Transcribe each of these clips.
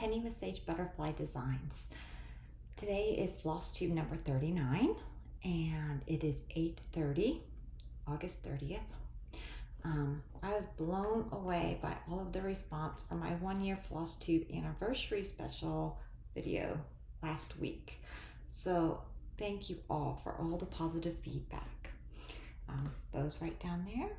Penny with Sage Butterfly Designs. Today is Flosstube number 39 and it is 8:30, August 30th. I was blown away by all of the response from my 1-year Flosstube anniversary special video last week. So thank you all for all the positive feedback. Those right down there.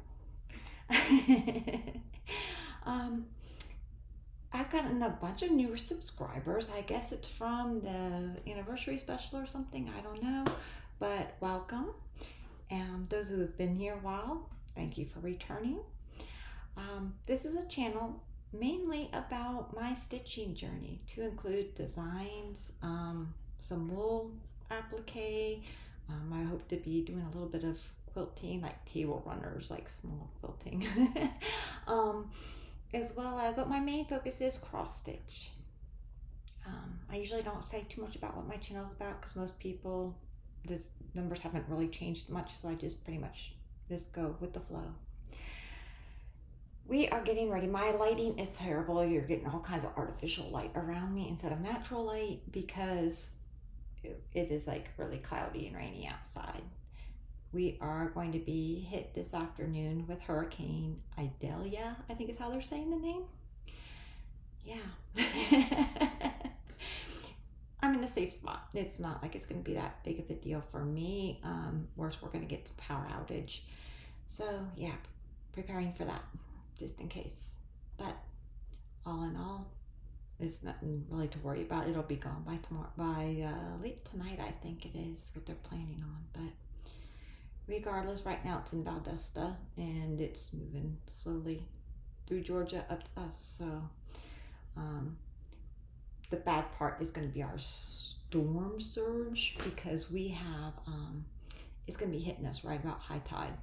I've gotten a bunch of newer subscribers. I guess it's from the anniversary special or something. I don't know, but welcome. And those who have been here a while, thank you for returning. This is a channel mainly about my stitching journey, to include designs, some wool applique. I hope to be doing a little bit of quilting, like table runners, like small quilting. As well as, but my main focus is cross stitch. I usually don't say too much about what my channel is about because most people, the numbers haven't really changed much, so I just pretty much just go with the flow. We are getting ready. My lighting is terrible. You're getting all kinds of artificial light around me instead of natural light because it is like really cloudy and rainy outside. We are going to be hit this afternoon with Hurricane Idalia, I think is how they're saying the name. Yeah. I'm in a safe spot. It's not like it's going to be that big of a deal for me. Worse, we're going to get to power outage. So yeah, preparing for that just in case. But all in all, there's nothing really to worry about. It'll be gone by tomorrow, by late tonight, I think it is what they're planning on. But regardless, right now it's in Valdosta and it's moving slowly through Georgia up to us. So the bad part is going to be our storm surge because we have, it's going to be hitting us right about high tide.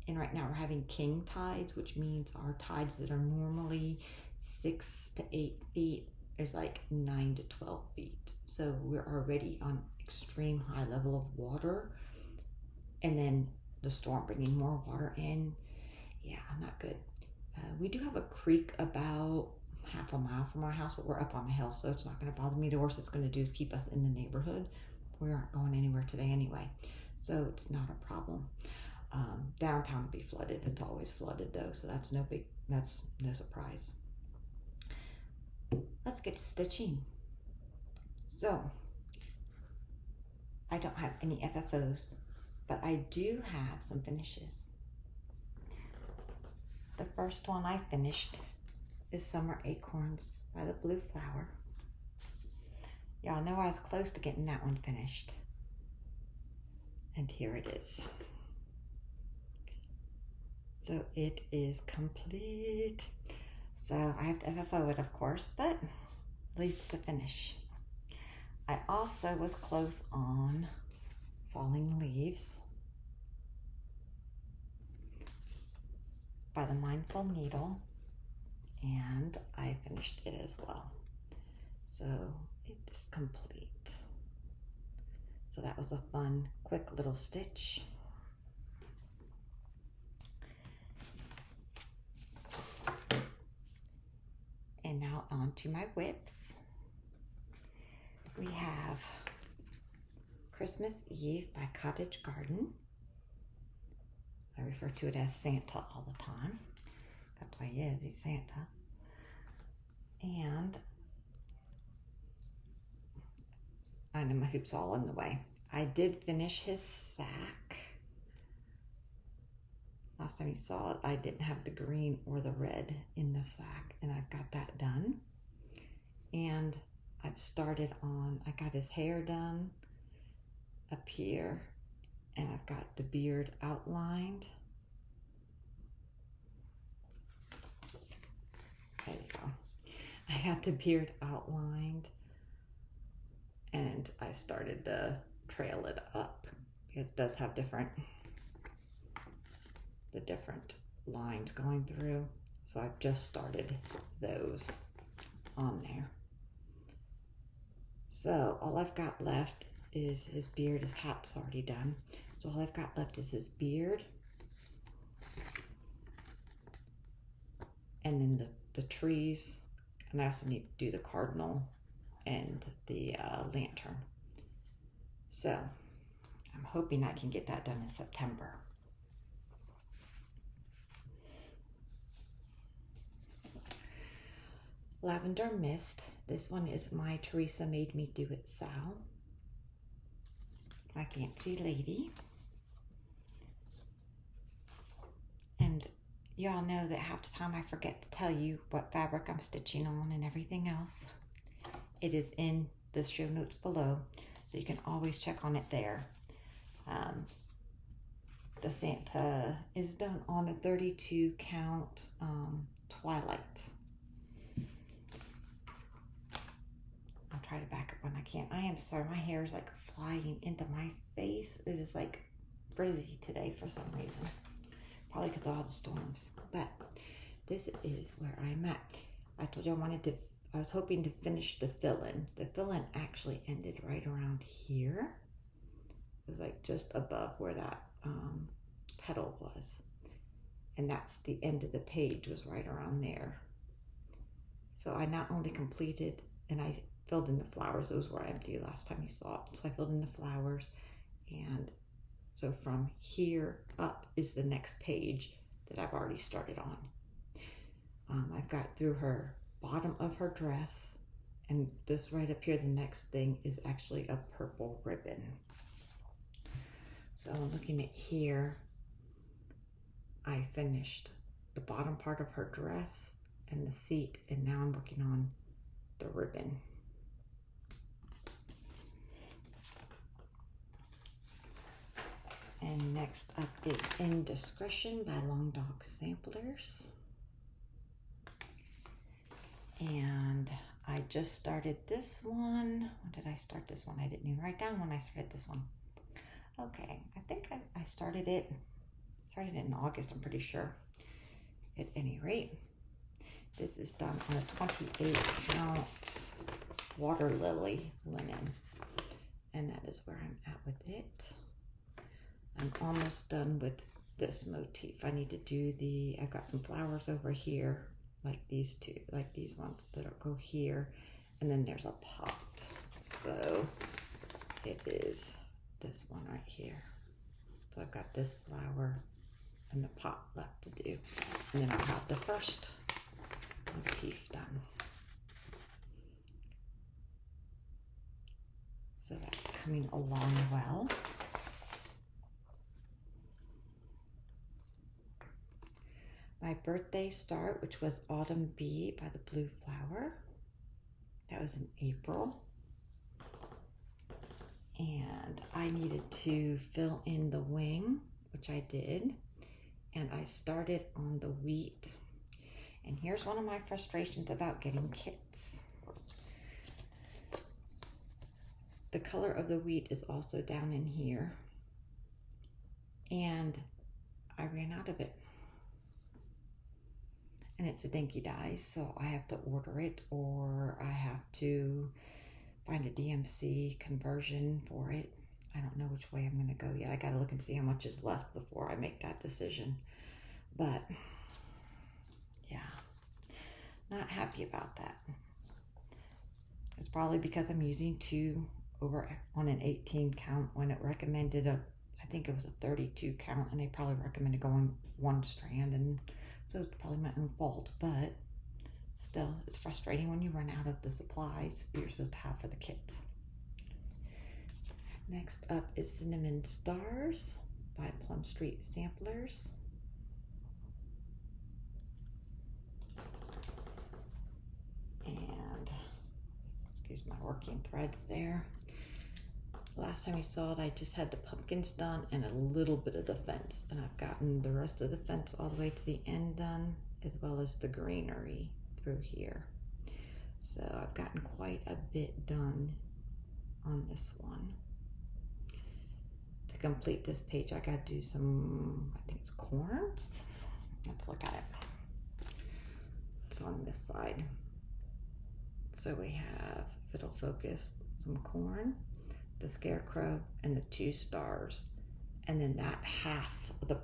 And right now we're having king tides, which means our tides that are normally 6 to 8 feet is like 9 to 12 feet. So we're already on extreme high level of water. And then the storm bringing more water in. Yeah, not good. We do have a creek about half a mile from our house, but we're up on a hill, so it's not going to bother me. The worst it's going to do is keep us in the neighborhood. We aren't going anywhere today anyway, so it's not a problem. Downtown will be flooded. It's always flooded though, so that's no surprise. Let's get to stitching. So I don't have any FFOs, but I do have some finishes. The first one I finished is Summer Acorns by the Blue Flower. Y'all know I was close to getting that one finished. And here it is. So it is complete. So I have to FFO it, of course, but at least it's a finish. I also was close on Falling Leaves by the Mindful Needle, and I finished it as well. So it is complete. So that was a fun, quick little stitch. And now on to my whips. We have Christmas Eve by Cottage Garden. I refer to it as Santa all the time. That's why he is, he's Santa. And I know my hoop's all in the way. I did finish his sack. Last time you saw it, I didn't have the green or the red in the sack, and I've got that done. And I've started on, I got his hair done up here, and I've got the beard outlined. There you go. I got the beard outlined, and I started to trail it up. It does have the different lines going through. So I've just started those on there. So all I've got left is his beard. His hat's already done. So all I've got left is his beard. And then the trees And I also need to do the cardinal and the lantern. So I'm hoping I can get that done in September. Lavender Mist. This one is my Teresa Made Me Do It Sal. My fancy lady. And y'all know that half the time I forget to tell you what fabric I'm stitching on and everything else. It is in the show notes below, so you can always check on it there. The Santa is done on a 32 count twilight. I'll try to back up when I can. I am sorry, my hair is like flying into my face. It is like frizzy today for some reason. Probably because of all the storms. But this is where I'm at. I told you I was hoping to finish the fill-in. The fill-in actually ended right around here. It was like just above where that petal was. And that's the end of the page, was right around there. So I not only completed, and I filled in the flowers. Those were empty last time you saw it. So I filled in the flowers, and so from here up is the next page that I've already started on. I've got through her bottom of her dress, and this right up here, the next thing is actually a purple ribbon. So looking at here, I finished the bottom part of her dress and the seat, and now I'm working on the ribbon. And next up is Indiscretion by Long Dog Samplers. And I just started this one. When did I start this one? I didn't even write down when I started this one. Okay, I think I started it in August, I'm pretty sure. At any rate, this is done on a 28 count water lily linen. And that is where I'm at with it. I'm almost done with this motif. I need to do I've got some flowers over here, like these two, like these ones that'll go here. And then there's a pot. So it is this one right here. So I've got this flower and the pot left to do. And then I'll have the first motif done. So that's coming along well. My birthday start, which was Autumn Bee by the Blue Flower. That was in April. And I needed to fill in the wing, which I did. And I started on the wheat. And here's one of my frustrations about getting kits. The color of the wheat is also down in here. And I ran out of it. And it's a dinky dye, so I have to order it, or I have to find a DMC conversion for it. I don't know which way I'm going to go yet. I got to look and see how much is left before I make that decision. But yeah, not happy about that. It's probably because I'm using 2 over on an 18 count when it recommended I think it was a 32 count, and they probably recommended going 1 strand, and so it's probably my own fault, but still, it's frustrating when you run out of the supplies that you're supposed to have for the kit. Next up is Cinnamon Stars by Plum Street Samplers. And, excuse my working threads there. Last time you saw it, I just had the pumpkins done and a little bit of the fence, and I've gotten the rest of the fence all the way to the end done, as well as the greenery through here. So I've gotten quite a bit done on this one. To complete this page, I gotta do some, I think it's corns. Let's look at it. It's on this side. So we have, if it'll focus, some corn, the scarecrow, and the 2 stars, and then that half of the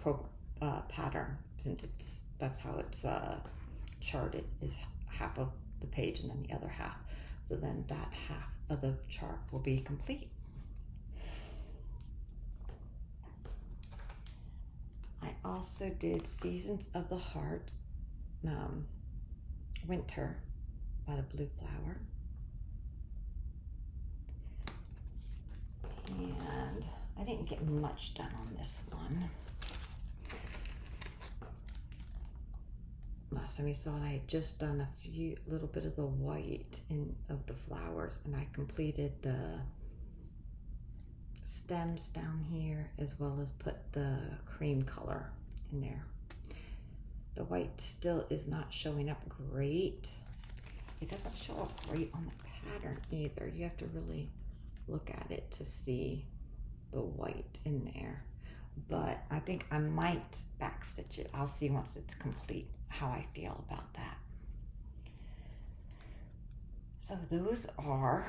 pattern, since that's how it's charted, is half of the page and then the other half. So then that half of the chart will be complete. I also did Seasons of the Heart, Winter by the Blue Flower. And I didn't get much done on this one. Last time you saw it, I had just done a little bit of the white of the flowers, and I completed the stems down here as well as put the cream color in there. The white still is not showing up great. It doesn't show up great on the pattern either. You have to really look at it to see the white in there. But I think I might backstitch it. I'll see once it's complete how I feel about that. So those are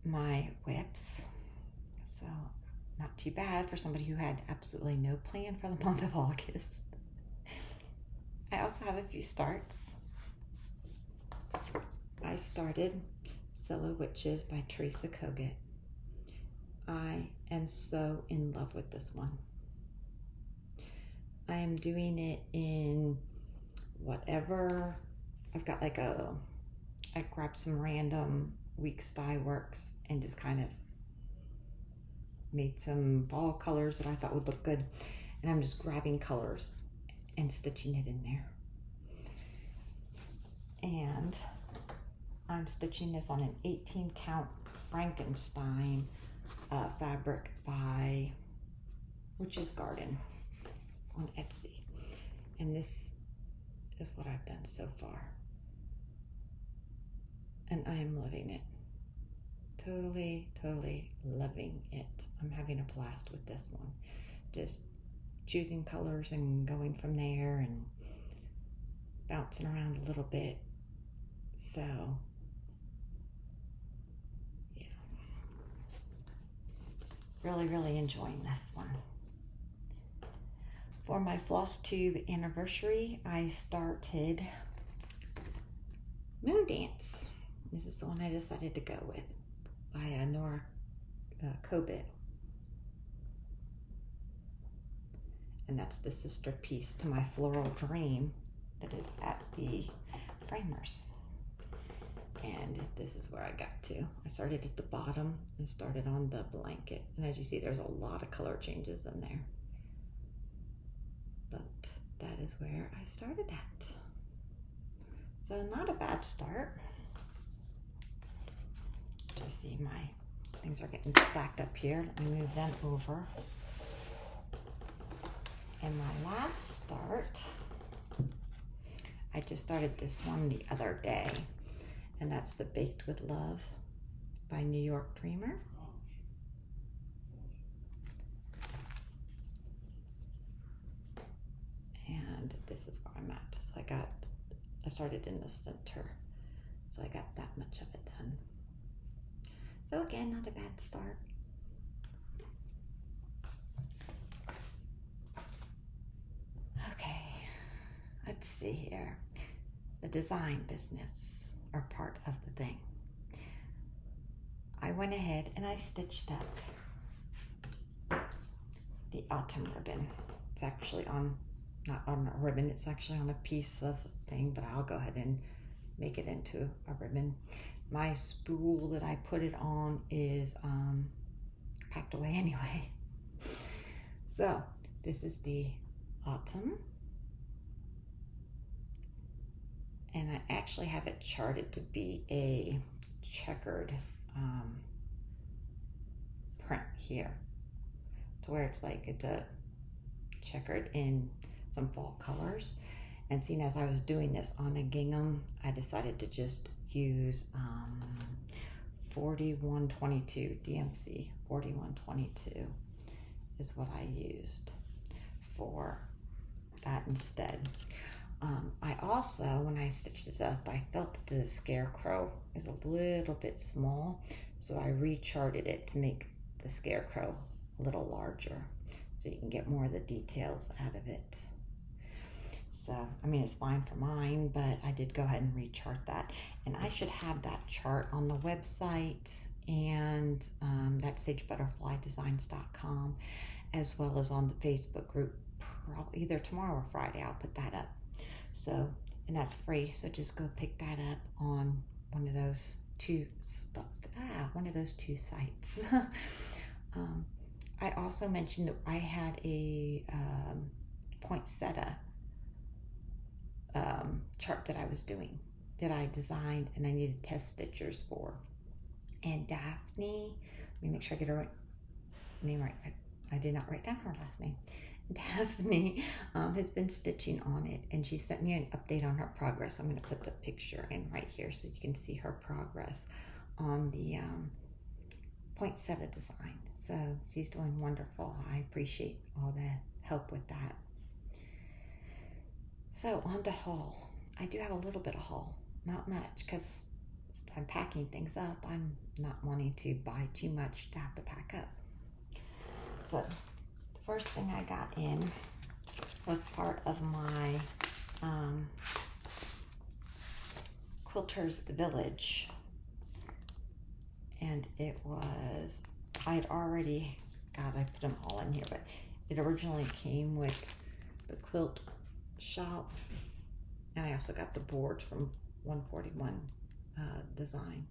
my whips. So not too bad for somebody who had absolutely no plan for the month of August. I also have a few starts. I started Solo Witches by Teresa Kogut. I am so in love with this one. I am doing it in whatever, I've got like I grabbed some random weeks dye works and just kind of made some fall colors that I thought would look good. And I'm just grabbing colors and stitching it in there. And I'm stitching this on an 18 count Frankenstein fabric by Witch's Garden on Etsy. And this is what I've done so far. And I am loving it. Totally, totally loving it. I'm having a blast with this one. Just choosing colors and going from there and bouncing around a little bit. So, yeah. Really, really enjoying this one. For my Flosstube anniversary, I started Moon Dance. This is the one I decided to go with by Nora Kobit. And that's the sister piece to my Floral Dream that is at the Framers. And this is where I got to. I started at the bottom and started on the blanket. And as you see, there's a lot of color changes in there. But that is where I started at. So not a bad start. Just see my things are getting stacked up here. Let me move them over. And my last start, I just started this one the other day, and that's the Baked with Love by New York Dreamer. And this is where I'm at. So I started in the center, so I got that much of it done. So again, not a bad start. Okay, let's see here. The design business, or part of the thing. I went ahead and I stitched up the autumn ribbon. It's actually not on a ribbon, it's actually on a piece of thing, but I'll go ahead and make it into a ribbon. My spool that I put it on is packed away anyway. So this is the autumn. And I actually have it charted to be a checkered print here, to where it's like it's a checkered in some fall colors. And seeing as I was doing this on a gingham, I decided to just use 4122 DMC 4122 is what I used for that instead. I also, when I stitched this up, I felt that the scarecrow is a little bit small, so I recharted it to make the scarecrow a little larger so you can get more of the details out of it. So, I mean, it's fine for mine, but I did go ahead and rechart that. And I should have that chart on the website, and that's sagebutterflydesigns.com, as well as on the Facebook group, probably either tomorrow or Friday. I'll put that up. So, and that's free. So just go pick that up on one of those two sites. I also mentioned that I had a poinsettia chart that I was doing, that I designed, and I needed test stitchers for. And Daphne, let me make sure I get her name right. I did not write down her last name. Daphne has been stitching on it, and she sent me an update on her progress. I'm going to put the picture in right here so you can see her progress on the poinsettia design. So she's doing wonderful. I appreciate all the help with that. So on to haul. I do have a little bit of haul, not much, because since I'm packing things up, I'm not wanting to buy too much to have to pack up. So the first thing I got in was part of my Quilters at the Village, and it was, I had already got, I put them all in here, but it originally came with the quilt shop, and I also got the boards from 141 Design.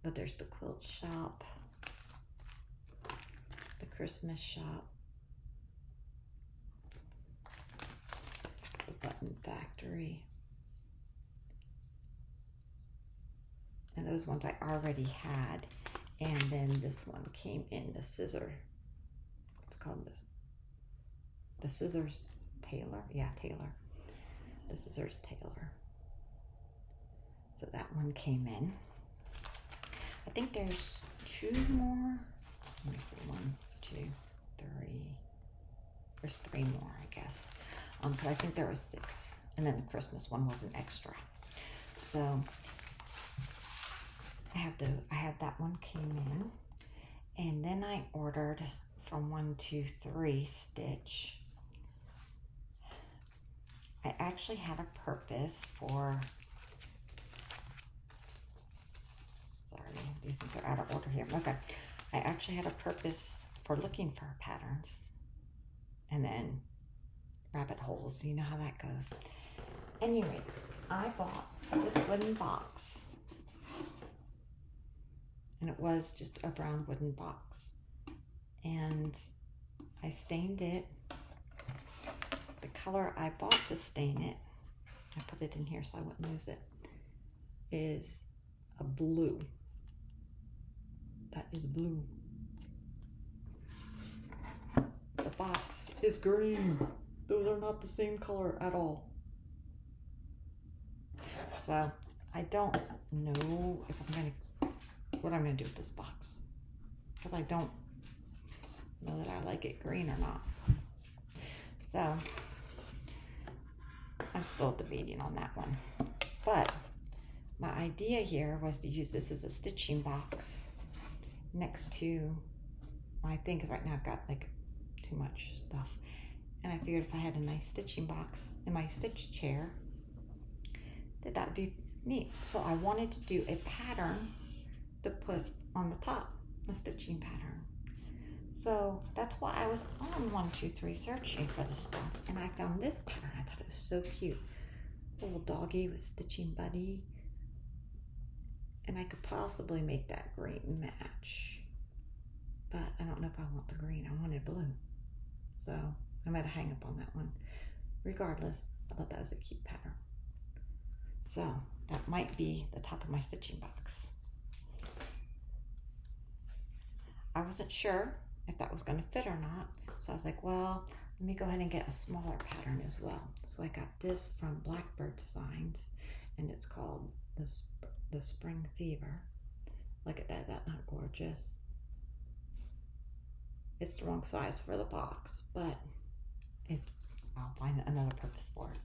But there's the quilt shop, the Christmas shop, the button factory, and those ones I already had. And then this one came in the scissor, what's called this, the scissors Taylor, yeah, Taylor, the scissors Taylor. So that one came in. I think there's two more. Let me see, 1, 2, 3. There's 3 more, I guess. Because I think there was 6, and then the Christmas one was an extra. So I had that one came in, and then I ordered from 123 Stitch. I actually had a purpose for. These things are out of order here. Okay. I actually had a purpose for looking for patterns, and then rabbit holes. You know how that goes. Anyway, I bought this wooden box, and it was just a brown wooden box, and I stained it. The color I bought to stain it, I put it in here so I wouldn't lose it, is a blue. That is blue. The box is green. Those are not the same color at all. So I don't know if what I'm gonna do with this box, because I don't know that I like it green or not. So I'm still debating on that one. But my idea here was to use this as a stitching box next to my thing, because right now I've got like too much stuff, and I figured if I had a nice stitching box in my stitch chair, that would be neat. So I wanted to do a pattern to put on the top, a stitching pattern. So that's why I was on 123 searching for the stuff, and I found this pattern. I thought it was so cute, little doggy with stitching buddy. And I could possibly make that green match, but I don't know if I want the green. I wanted blue, so I'm gonna hang up on that one. Regardless, I thought that was a cute pattern. So that might be the top of my stitching box. I wasn't sure if that was gonna fit or not, so I was like, well, let me go ahead and get a smaller pattern as well. So I got this from Blackbird Designs, and it's called the Spring Fever. Look at that, is that not gorgeous? It's the wrong size for the box, but I'll find another purpose for it.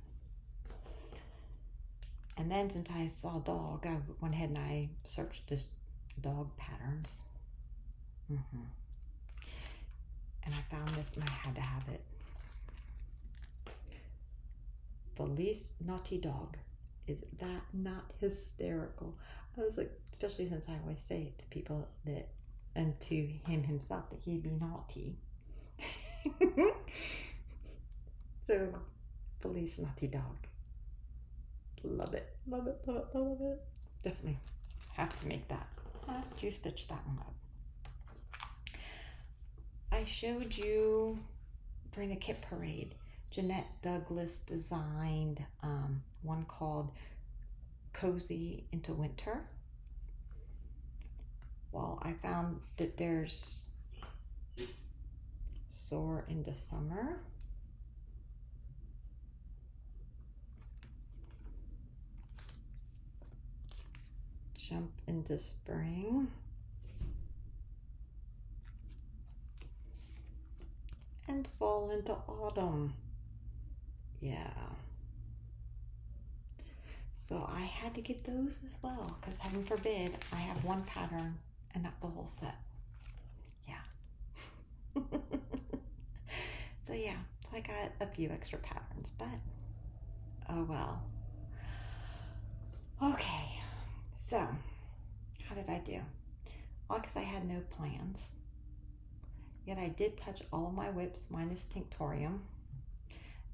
And then since I saw dog, I went ahead and I searched just dog patterns. And I found this, and I had to have it. Felice Naughty Dog. Is that not hysterical? I was like, especially since I always say it to people that, and to him himself, that he'd be naughty. So, Felice Naughty Dog. Love it, love it, love it, love it. Definitely have to make that. Have to stitch that one up. I showed you during the kit parade, Jeanette Douglas designed one called Cozy into Winter. Well, I found that there's Soar into Summer. Jump into Spring. And Fall into Autumn. Yeah. So I had to get those as well, because heaven forbid I have one pattern and not the whole set. Yeah. So yeah, I got a few extra patterns, but oh well. Okay, so how did I do? Well, because I had no plans. Yet I did touch all of my whips minus Tinctorium.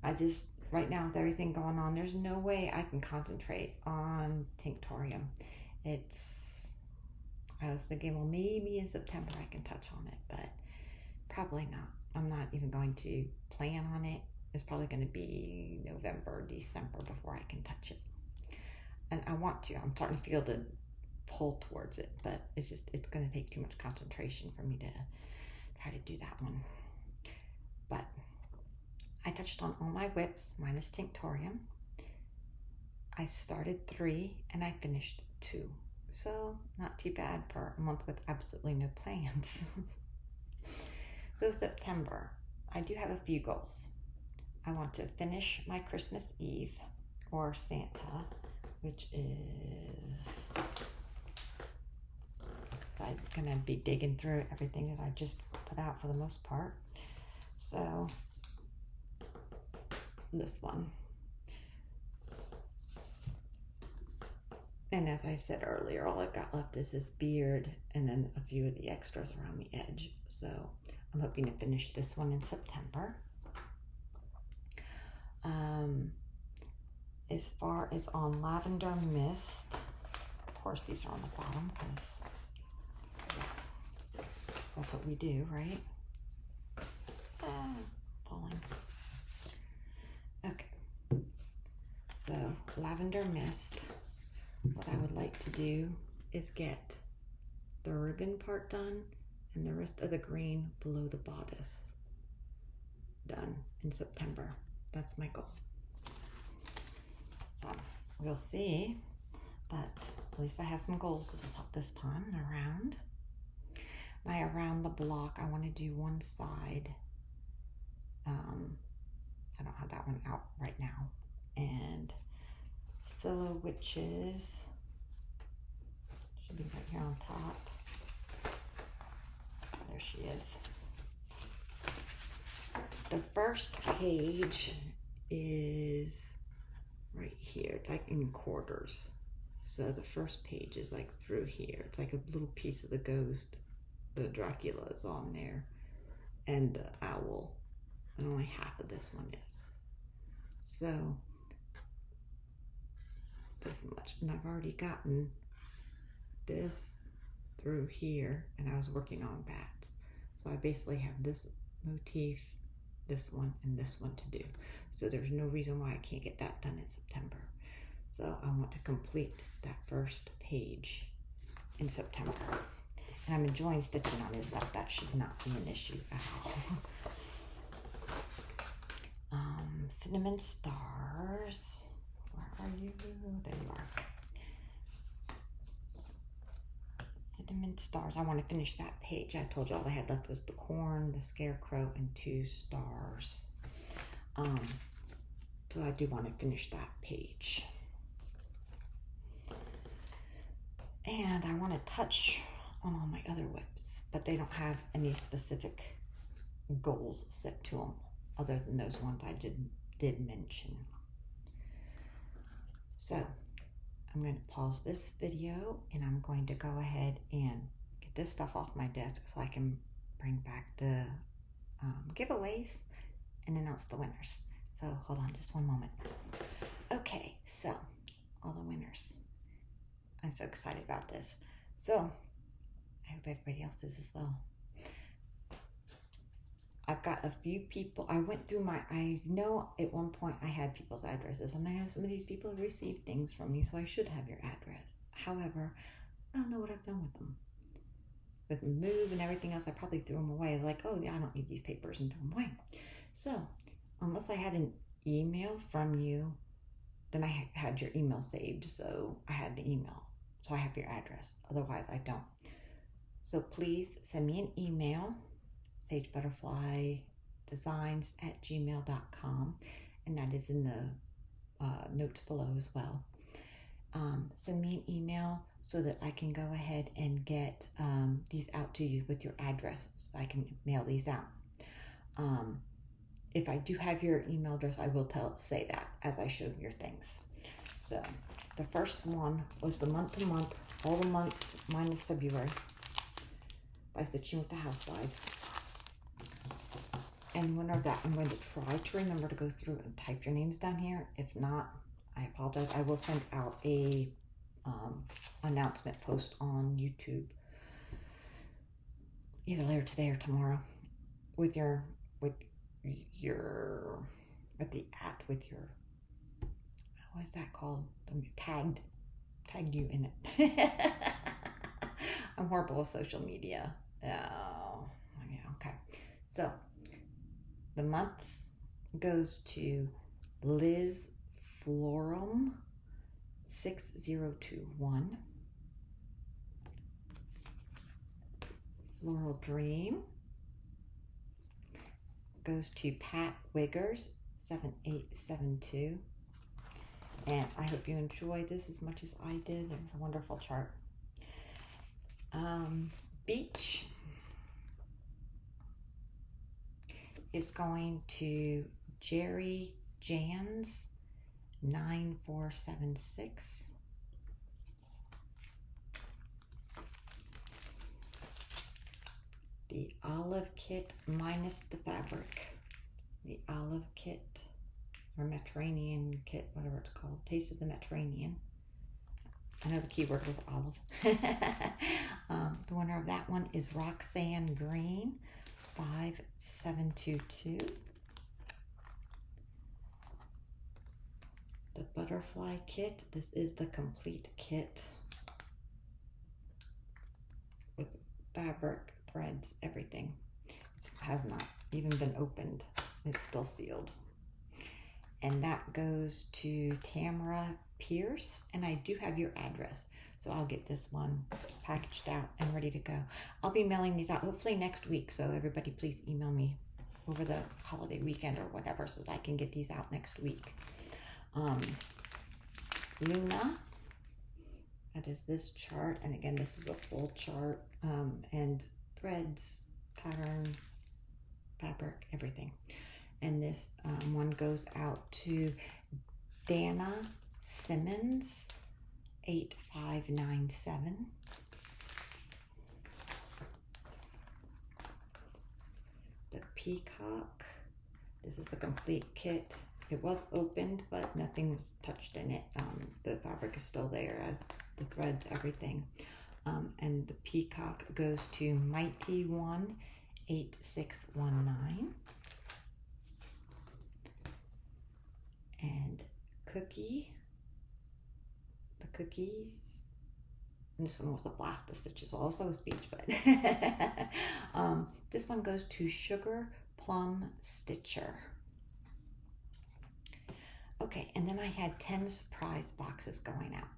I just, right now with everything going on, there's no way I can concentrate on Tinctorium. I was thinking, well, maybe in September I can touch on it, but probably not. I'm not even going to plan on it. It's probably going to be November, December before I can touch it. And I want to. I'm starting to feel the pull towards it, but it's going to take too much concentration for me to try to do that one. But I touched on all my whips minus Tinctorium. I started 3 and I finished 2. So not too bad for a month with absolutely no plans. So September, I do have a few goals. I want to finish my Christmas Eve or Santa, which is, I'm gonna be digging through everything that I just put out for the most part. So this one. And as I said earlier, all I've got left is this beard and then a few of the extras around the edge. So I'm hoping to finish this one in September. As far as on Lavender Mist, of course these are on the bottom because that's what we do, right? Falling. Okay. So Lavender Mist, what I would like to do is get the ribbon part done and the rest of the green below the bodice done in September. That's my goal. So we'll see, but at least I have some goals this time around. Around the block, I want to do one side. I don't have that one out right now. And Scylla Witches should be right here on top. There she is. The first page is right here. It's like in quarters. So the first page is like through here. It's like a little piece of the ghost. The Dracula is on there. And the owl. And only half of this one is. So this much. And I've already gotten this through here. And I was working on bats. So I basically have this motif, this one, and this one to do. So there's no reason why I can't get that done in September. So I want to complete that first page in September. And I'm enjoying stitching on it, but that should not be an issue at all. Cinnamon Stars. Where are you? There you are. Cinnamon Stars. I want to finish that page. I told you all I had left was the corn, the scarecrow, and 2 stars. So I do want to finish that page. And I want to touch on all my other whips, but they don't have any specific goals set to them other than those ones I did mention. So I'm going to pause this video and I'm going to go ahead and get this stuff off my desk so I can bring back the giveaways and announce the winners. So hold on just one moment. Okay, so all the winners. I'm so excited about this. So I hope everybody else is as well. I've got a few people. I went through I know at one point I had people's addresses, and I know some of these people have received things from me, so I should have your address. However, I don't know what I've done with them. With the move and everything else, I probably threw them away. Like, oh yeah, I don't need these papers, and threw them away. So, unless I had an email from you, then I had your email saved, so I had the email. So I have your address. Otherwise, I don't. So please send me an email, sagebutterflydesigns@gmail.com, and that is in the notes below as well. Send me an email so that I can go ahead and get these out to you with your address, so I can mail these out. If I do have your email address, I will say that as I show your things. So the first one was the month to month, all the months minus February, by Stitching with the Housewives. And winner of that, I'm going to try to remember to go through and type your names down here. If not, I apologize. I will send out a announcement post on YouTube either later today or tomorrow with your what is that called? Tagged you in it. I'm horrible with social media. Oh, yeah, okay. So the months goes to Liz Florum 6021. Floral Dream goes to Pat Wiggers 7872. And I hope you enjoyed this as much as I did. It was a wonderful chart. Beach is going to Jerry Jans 9476. The Olive Kit minus the fabric. The Olive Kit, or Mediterranean Kit, whatever it's called. Taste of the Mediterranean. I know the keyword was olive. The winner of that one is Roxanne Green 5722. The Butterfly Kit. This is the complete kit with fabric, threads, everything. It has not even been opened. It's still sealed. And that goes to Tamara Pierce, and I do have your address, so I'll get this one packaged out and ready to go. I'll be mailing these out hopefully next week, so everybody please email me over the holiday weekend or whatever so that I can get these out next week. Luna, that is this chart, and again this is a full chart, and threads, pattern, fabric, everything. And this one goes out to Dana Simmons 8597. The Peacock. This is a complete kit. It was opened, but nothing was touched in it. The fabric is still there, as the threads, everything. And the Peacock goes to Mighty One 8619. And Cookie, the cookies, and this one was a blast of stitches, also a speech, but this one goes to Sugar Plum Stitcher. Okay, and then I had 10 surprise boxes going out.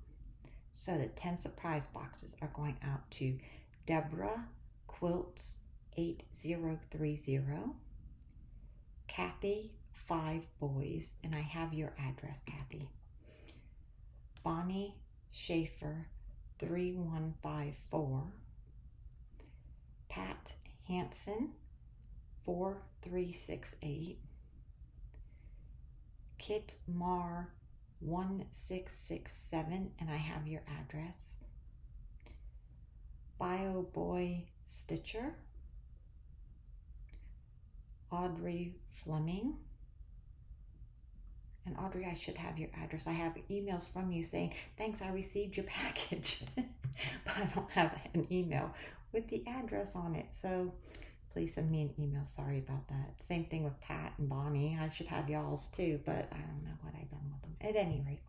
So the 10 surprise boxes are going out to Deborah Quilts 8030, Kathy 5 Boys, and I have your address, Kathy. Bonnie Schaefer 3154, Pat Hansen 4368, Kit Mar 1667, and I have your address. Bio Boy Stitcher, Audrey Fleming. And Audrey, I should have your address. I have emails from you saying, thanks, I received your package. But I don't have an email with the address on it. So please send me an email. Sorry about that. Same thing with Pat and Bonnie. I should have y'all's too, but I don't know what I've done with them. At any rate.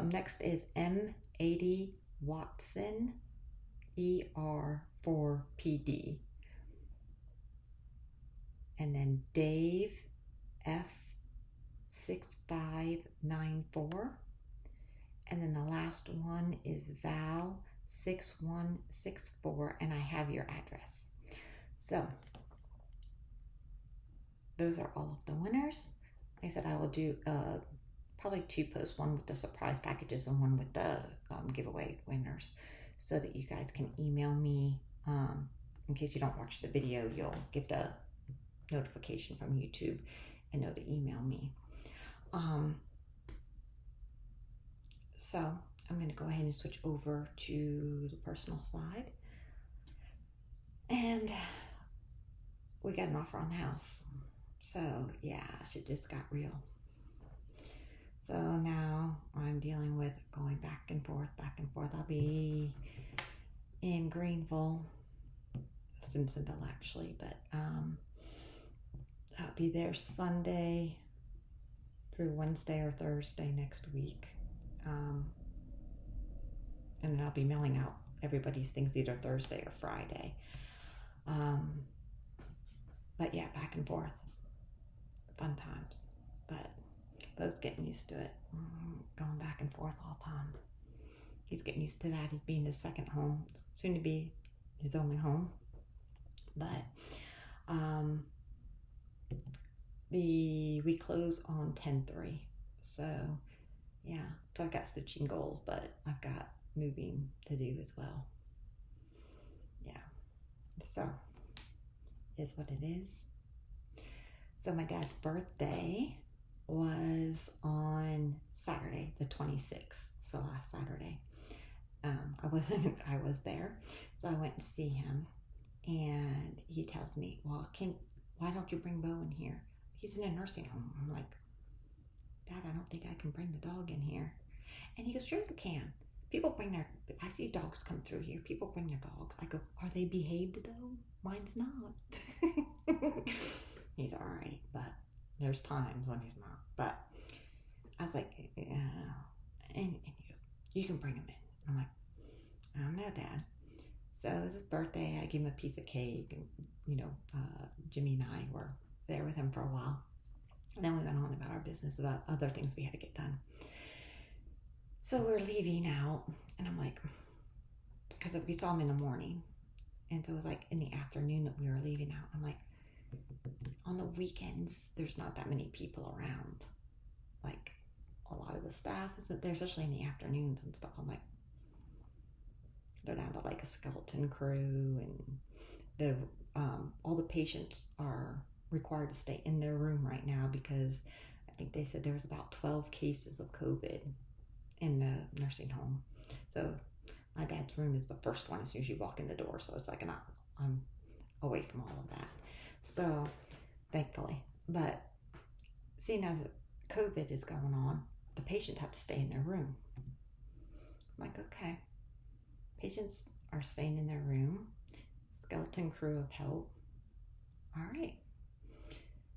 Next is M80 Watson, ER4PD. And then Dave F6594. And then the last one is Val6164, and I have your address. So those are all of the winners. Like I said, I will do probably 2 posts, one with the surprise packages and one with the giveaway winners, so that you guys can email me. In case you don't watch the video, you'll get the notification from YouTube and know to email me. So I'm going to go ahead and switch over to the personal side. And we got an offer on the house. So yeah, shit just got real. So now I'm dealing with going back and forth. I'll be in Greenville, Simpsonville actually, but I'll be there Sunday through Wednesday or Thursday next week. And then I'll be mailing out everybody's things either Thursday or Friday. But yeah, back and forth. Fun times. But Bo's getting used to it. Going back and forth all the time. He's getting used to that as being his second home. Soon to be his only home. But we close on 10/3. So yeah, so I've got stitching goals, but I've got moving to do as well. Yeah, so is what it is. So my dad's birthday was on Saturday, the 26th, so last Saturday. I was there, so I went to see him, and he tells me, well, why don't you bring Bo in here? He's in a nursing home. I'm like, Dad, I don't think I can bring the dog in here. And he goes, sure you can. I see dogs come through here. People bring their dogs. I go, are they behaved though? Mine's not. He's all right, but there's times when he's not. But I was like, yeah. And he goes, you can bring him in. I'm like, I don't know, Dad. So it was his birthday. I gave him a piece of cake, and Jimmy and I were there with him for a while. And then we went on about our business, about other things we had to get done. So we're leaving out, and I'm like, because we saw him in the morning, and so it was like in the afternoon that we were leaving out. I'm like, on the weekends, there's not that many people around. Like, a lot of the staff isn't there, especially in the afternoons and stuff. I'm like, they're down to like a skeleton crew, and all the patients are required to stay in their room right now because I think they said there was about 12 cases of COVID in the nursing home. So my dad's room is the first one as soon as you walk in the door. So it's like I'm away from all of that. So thankfully, but seeing as COVID is going on, the patients have to stay in their room. I'm like, okay, patients are staying in their room. Skeleton crew of help. All right.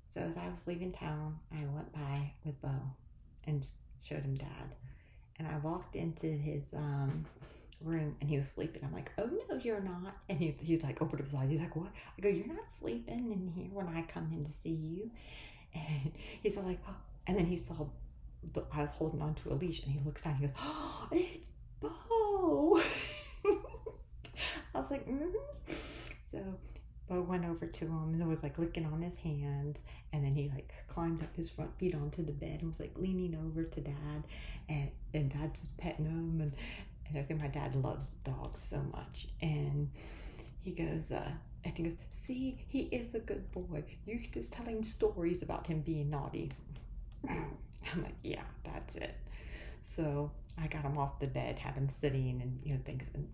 So as I was leaving town, I went by with Bo and showed him Dad. And I walked into his room, and he was sleeping. I'm like, oh, no, you're not. And he's like, opened up his eyes. He's like, what? I go, you're not sleeping in here when I come in to see you. And he's all like, oh. And then he saw I was holding on to a leash, and he looks down. And he goes, oh, it's Bo. I was like, So Bo went over to him and was like licking on his hands, and then he like climbed up his front feet onto the bed and was like leaning over to Dad, and Dad's just petting him, and I think my dad loves dogs so much, and he goes, see, he is a good boy. You're just telling stories about him being naughty. I'm like, yeah, that's it. So I got him off the bed, had him sitting and, you know, things, and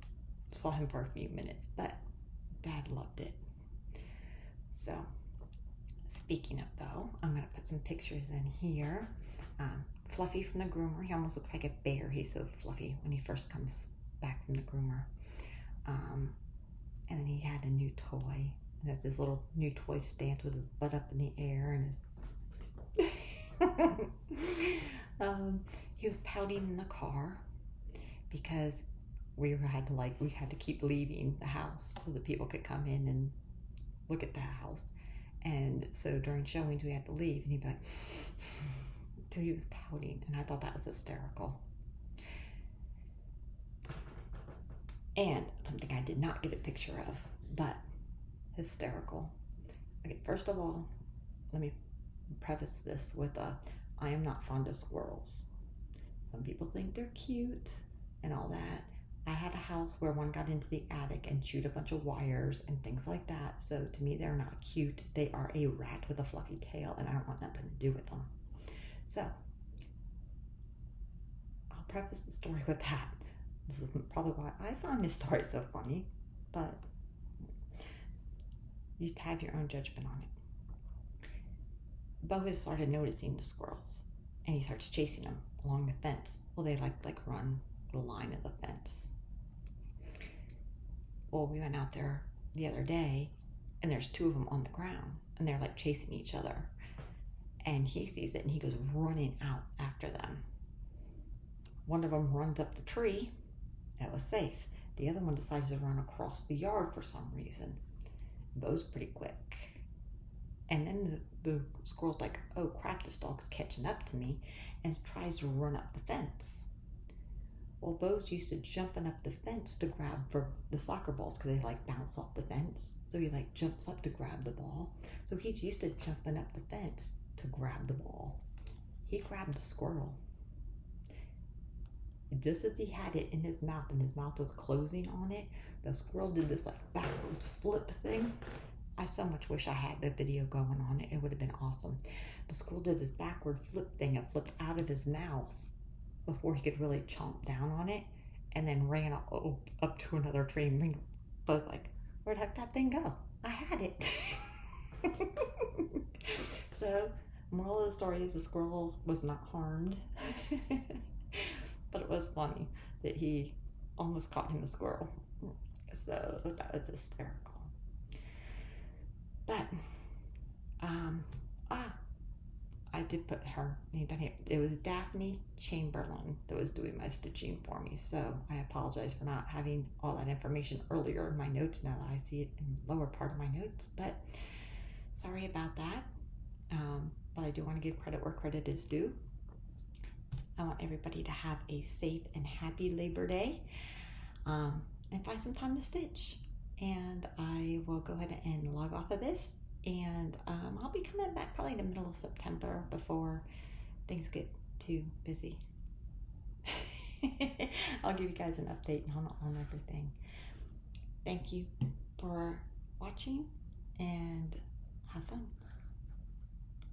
saw him for a few minutes, but Dad loved it. So speaking of though, I'm going to put some pictures in here. Fluffy from the groomer. He almost looks like a bear. He's so fluffy when he first comes back from the groomer. And then he had a new toy. And that's his little new toy stance with his butt up in the air and his... he was pouting in the car because we had to keep leaving the house so that people could come in and look at the house. And so during showings we had to leave, and he'd be like, so he was pouting, and I thought that was hysterical. And something I did not get a picture of, but hysterical. Okay, first of all, let me preface this with I am not fond of squirrels. Some people think they're cute and all that. I had a house where one got into the attic and chewed a bunch of wires and things like that. So to me, they're not cute. They are a rat with a fluffy tail, and I don't want nothing to do with them. So I'll preface the story with that. This is probably why I find this story so funny, but you have your own judgment on it. Bo has started noticing the squirrels, and he starts chasing them along the fence. Well, they like run the line of the fence. Well, we went out there the other day, and there's two of them on the ground, and they're like chasing each other. And he sees it, and he goes running out after them. One of them runs up the tree. That was safe. The other one decides to run across the yard for some reason. Bo's pretty quick. And then the squirrel's like, oh crap, this dog's catching up to me, and tries to run up the fence. Well, Bo's used to jumping up the fence to grab for the soccer balls because they like bounce off the fence. So he like jumps up to grab the ball. So he's used to jumping up the fence to grab the ball. He grabbed the squirrel. Just as he had it in his mouth and his mouth was closing on it, the squirrel did this like backwards flip thing. I so much wish I had the video going on it. It would have been awesome. The squirrel did this backward flip thing and flipped out of his mouth before he could really chomp down on it, and then ran up to another tree. And Bo's like, where'd that thing go? I had it. So, moral of the story is the squirrel was not harmed. But it was funny that he almost caught him a squirrel. So that was hysterical. But I did put her name down here. It was Daphne Chamberlain that was doing my stitching for me. So I apologize for not having all that information earlier in my notes. Now that I see it in the lower part of my notes, but sorry about that. But I do want to give credit where credit is due. I want everybody to have a safe and happy Labor Day, and find some time to stitch. And I will go ahead and log off of this, and I'll be coming back probably in the middle of September before things get too busy. I'll give you guys an update on everything. Thank you for watching, and have fun.